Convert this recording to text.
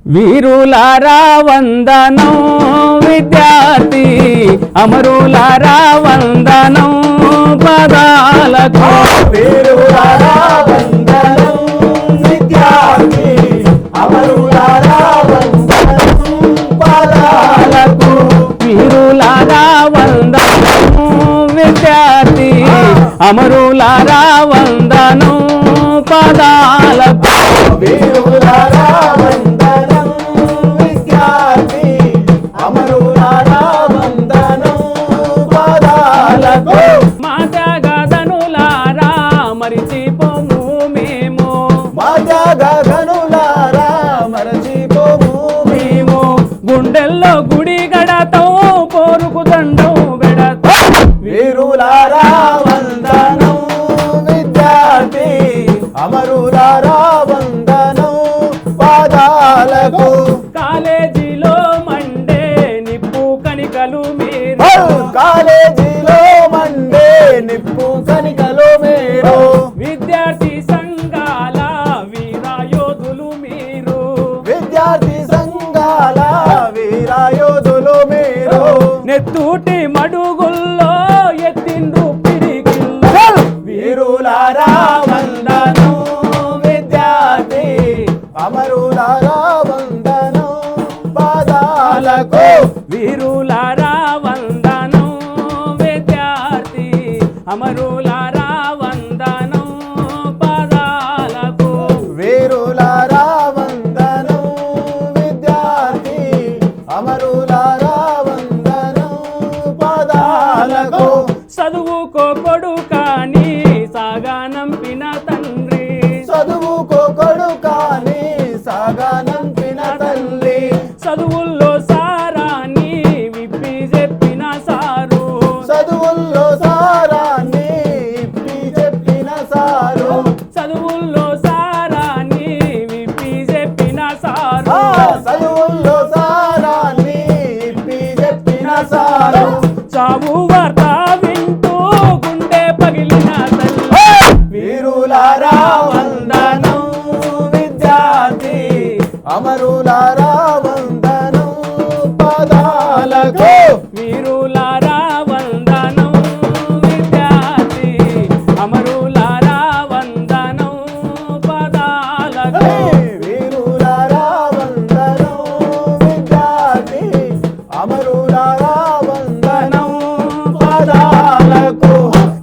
వీరులారా వందనం విద్యార్థి అమరులారా వందనం పదాలకు వీరులారా వందనం విద్యార్థి అమరులారా వందనం పదాలకు వీరులారా వందనం విద్యార్థి అమరులారా వందనం పదాలకు వీరులారా వందనం విద్యార్థి అమరులారా వందనం పదాలకు మా త్యాగధనులారా మరిచిపోము మేము మా త్యాగధనులారా మరచిపోము మేము గుండెల్లో గుడి గడతాం పోరుకు దండం పెడతాం వీరులారా వందనం విద్యార్థి అమరులారా వందనం పాదాలకు కాలేజీలో మండే నిప్పు కణికలు మీరు కాలేజీలో మండే నిప్పు కణికలు మీరు విద్యార్థి సంఘాల వీరాయోధులు మీరు విద్యార్థి సంఘాల వీరాయోధులు మీరు నెత్తూటి మడుగుల్లో ఎత్తిండ్రు పిడికిళ్ళు వీరులారా వందనం విద్యార్థి అమరులారా వందనం పాదాలకు వీరులారా వందనం విద్యార్థి అమరులారా వందనం పదాలకు వీరులారా వందనం విద్యార్థి అమరులారా వందనం పాదాలకు చదువుకో కొడుకాని సాగానంపిన తండ్రి చదువుకో కొడుకాని సాగానంపిన తల్లి చదువుల్లో సారాన్ని విప్పి చెప్పిన సారు చదువుల్లో సారాన్ని ఇప్పి చెప్పిన సారు చదువుల్లో సారాన్ని విప్పి చెప్పిన సారు చదువుల్లో సారాన్ని ఇప్పి చెప్పిన సారు చావు వార్త వింటూ గుండె పగిలిన తల్లి వీరులారా వందనం విద్యార్థి అమరులారా